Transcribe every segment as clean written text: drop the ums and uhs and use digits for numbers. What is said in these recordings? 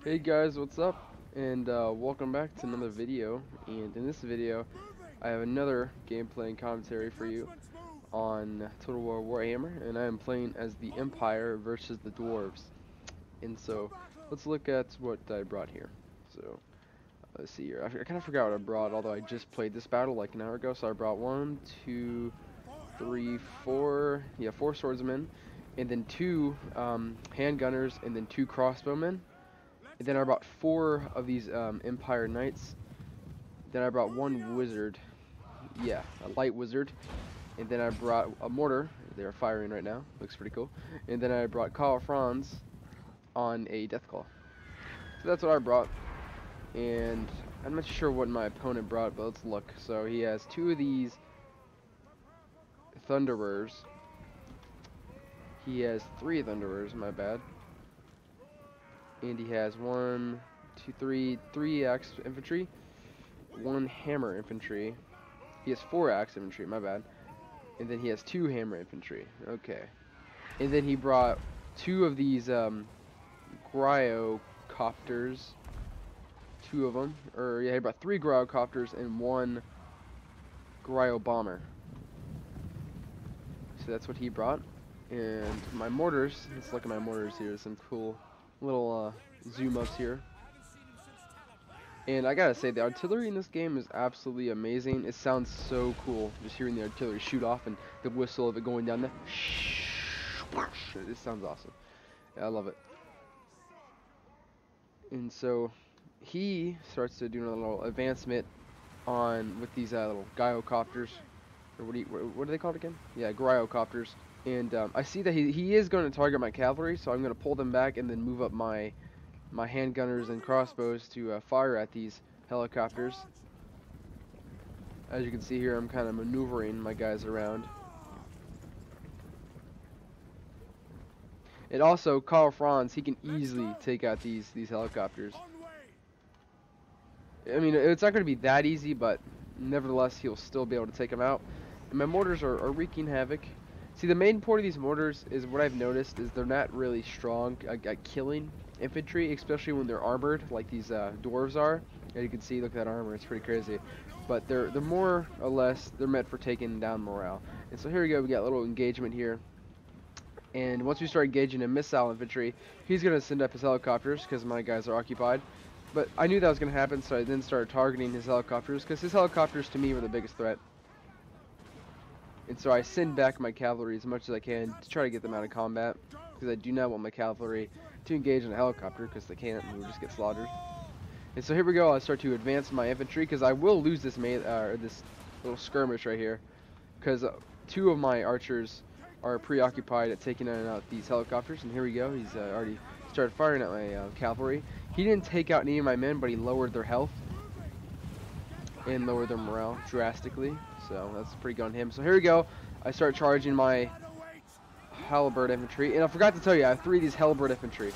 Hey guys, what's up? And welcome back to another video. And in this video, I have another gameplay and commentary for you on Total War Warhammer, and I am playing as the Empire versus the Dwarves. And so, let's look at what I brought here. So, let's see here. I kind of forgot what I brought, although I just played this battle like an hour ago. So I brought 1, 2, 3, 4, yeah, 4 swordsmen, and then 2 handgunners, and then 2 crossbowmen. And then I brought 4 of these Empire Knights. Then I brought 1 wizard. Yeah, a light wizard. And then I brought a mortar. They're firing right now. Looks pretty cool. And then I brought Carl Franz on a Deathclaw. So that's what I brought. And I'm not sure what my opponent brought, but let's look. So he has 2 of these Thunderers. He has 3 Thunderers, my bad. And he has 1, 2, 3 axe infantry, 1 hammer infantry. He has 4 axe infantry, my bad. And then he has 2 hammer infantry. Okay. And then he brought 2 of these Gryocopters. 2 of them. Or yeah, he brought 3 Gryocopters and 1 Gryo bomber. So that's what he brought. And my mortars, let's look at my mortars here. Some cool little zoom ups here. And I gotta say, the artillery in this game is absolutely amazing. It sounds so cool just hearing the artillery shoot off and the whistle of it going down there. It sounds awesome. Yeah, I love it. And so he starts to do a little advancement on with these little Gryocopters, or what are they called again? Yeah, Gryocopters. And I see that he is going to target my cavalry, so I'm going to pull them back and then move up my handgunners and crossbows to fire at these helicopters. As you can see here, I'm kind of maneuvering my guys around. And also, Karl Franz, he can easily take out these helicopters. I mean, it's not going to be that easy, but nevertheless, he'll still be able to take them out. And my mortars are wreaking havoc. See, the main point of these mortars is what I've noticed is they're not really strong at killing infantry, especially when they're armored, like these dwarves are. As you can see, look at that armor, it's pretty crazy. But they're more or less, they're meant for taking down morale. And so here we go, we got a little engagement here. And once we start engaging in missile infantry, he's going to send up his helicopters because my guys are occupied. But I knew that was going to happen, so I then started targeting his helicopters because his helicopters to me were the biggest threat. And so I send back my cavalry as much as I can to try to get them out of combat, because I do not want my cavalry to engage in a helicopter, because they can't and we'll just get slaughtered. And so here we go, I start to advance my infantry, because I will lose this this little skirmish right here, because 2 of my archers are preoccupied at taking out these helicopters. And here we go, he's already started firing at my cavalry. He didn't take out any of my men, but he lowered their health and lowered their morale drastically. So that's pretty good on him. So here we go. I start charging my halberd infantry. And I forgot to tell you, I have 3 of these halberd infantry.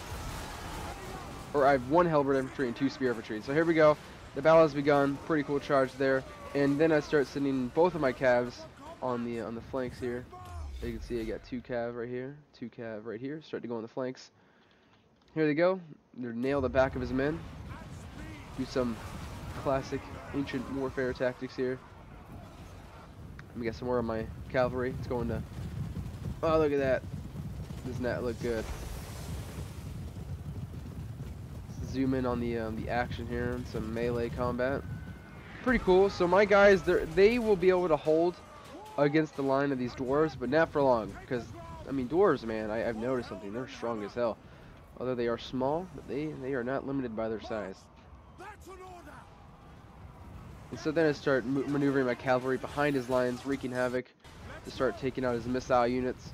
Or I have 1 halberd infantry and 2 spear infantry. So here we go. The battle has begun. Pretty cool charge there. And then I start sending both of my calves on the flanks here. As you can see, I got 2 cav right here, 2 cav right here. Start to go on the flanks. Here they go. They're nail the back of his men. Do some classic ancient warfare tactics here. Let me get some more of my cavalry. It's going to... Oh, look at that. Does not look good. Let's zoom in on the action here and some melee combat. Pretty cool. So my guys, they will be able to hold against the line of these dwarves, but not for long. Because, I mean, dwarves, man, I've noticed something. They're strong as hell. Although they are small, but they are not limited by their size. And so then I start maneuvering my cavalry behind his lines, wreaking havoc, to start taking out his missile units.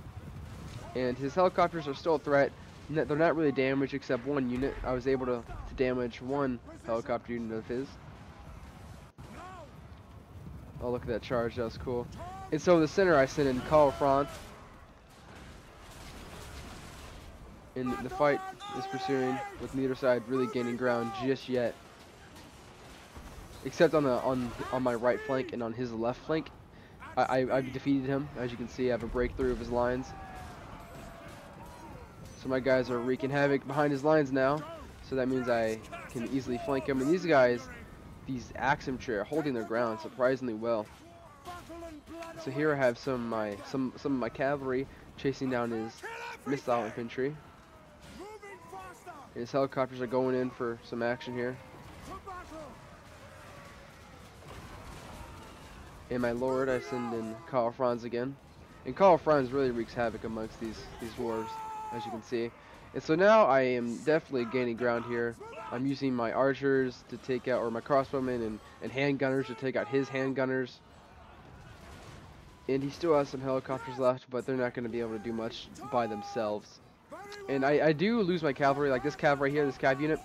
And his helicopters are still a threat. They're not really damaged except 1 unit. I was able to damage 1 helicopter unit of his. Oh, look at that charge, that was cool. And so in the center I sent in Karl Franz. And the fight is pursuing, with neither side really gaining ground just yet. Except on my right flank and on his left flank. I've defeated him. As you can see, I have a breakthrough of his lines. So my guys are wreaking havoc behind his lines now. so that means I can easily flank him. And these guys, these axe infantry, are holding their ground surprisingly well. So here I have some of my cavalry chasing down his missile infantry. His helicopters are going in for some action here. And my lord, I send in Karl Franz again. And Karl Franz really wreaks havoc amongst these dwarves, as you can see. And so now I am definitely gaining ground here. I'm using my archers to take out, or my crossbowmen and handgunners to take out his handgunners. And he still has some helicopters left, but they're not going to be able to do much by themselves. And I do lose my cavalry, like this cav right here, this cav unit.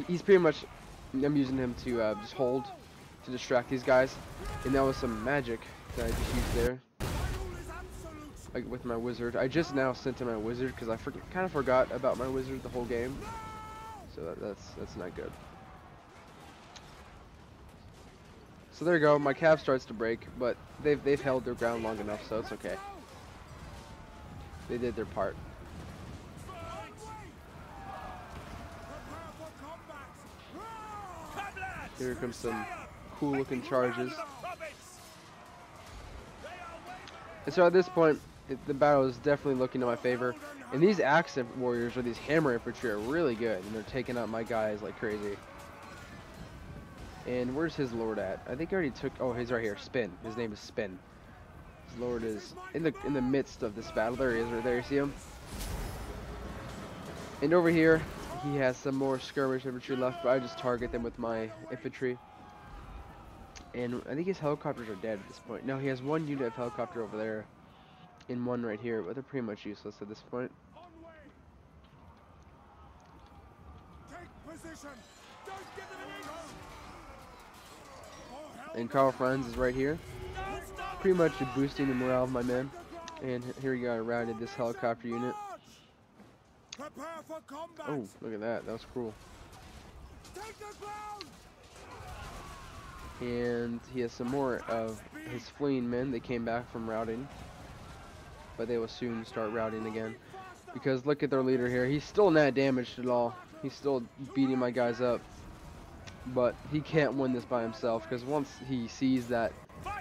He's pretty much, I'm using him to just hold, to distract these guys. And that was some magic that I just used there. Like with my wizard. I just now sent in my wizard because I kind of forgot about my wizard the whole game. So that's not good. So there you go, my cav starts to break, but they've held their ground long enough, so it's okay. They did their part. Here comes some cool looking charges. And so at this point, the battle is definitely looking to my favor. And these axe warriors, or these hammer infantry, are really good, and they're taking out my guys like crazy. And where's his lord at? I think I already took. Oh, he's right here. Spin. His name is Spin. His lord is in the midst of this battle. There he is, right there. You see him? And over here, he has some more skirmish infantry left, but I just target them with my infantry. And I think his helicopters are dead at this point. No, he has one unit of helicopter over there, and one right here, but they're pretty much useless at this point. And Karl Franz is right here, pretty much boosting the morale of my men. And here we go, I routed this helicopter unit. Oh, look at that, that was cool. And he has some more of his fleeing men. They came back from routing, but they will soon start routing again. Because look at their leader here, he's still not damaged at all. He's still beating my guys up. But he can't win this by himself, because once he sees that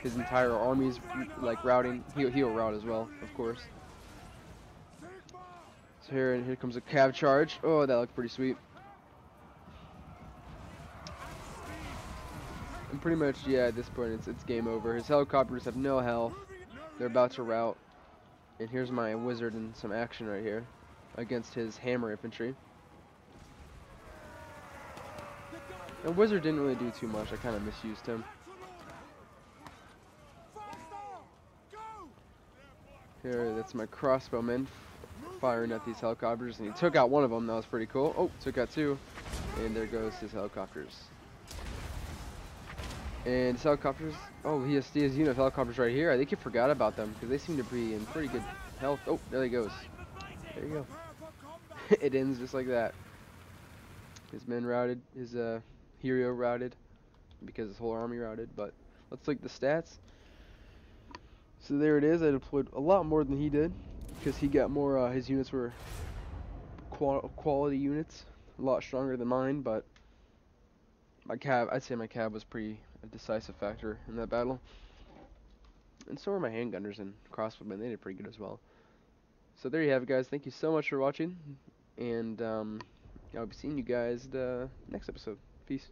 his entire army's like routing, he'll rout as well, of course. So here comes a cav charge. Oh, that looked pretty sweet. And pretty much, yeah, at this point it's game over. His helicopters have no health. They're about to rout. And here's my wizard in some action right here against his hammer infantry. The wizard didn't really do too much. I kind of misused him. Here, that's my crossbowmen firing at these helicopters, and he took out one of them. That was pretty cool. Oh, took out two, and there goes his helicopters. And his helicopters. Oh, he has unit of helicopters right here. I think he forgot about them because they seem to be in pretty good health. Oh, there he goes. There you go. It ends just like that. His men routed. His hero routed because his whole army routed. But let's look at the stats. So there it is. I deployed a lot more than he did because he got more. His units were quality units, a lot stronger than mine. But my cav, I'd say my cav was pretty a decisive factor in that battle. And so were my handgunners and crossbowmen. They did pretty good as well. So there you have it, guys. Thank you so much for watching, and I'll be seeing you guys next episode. Peace.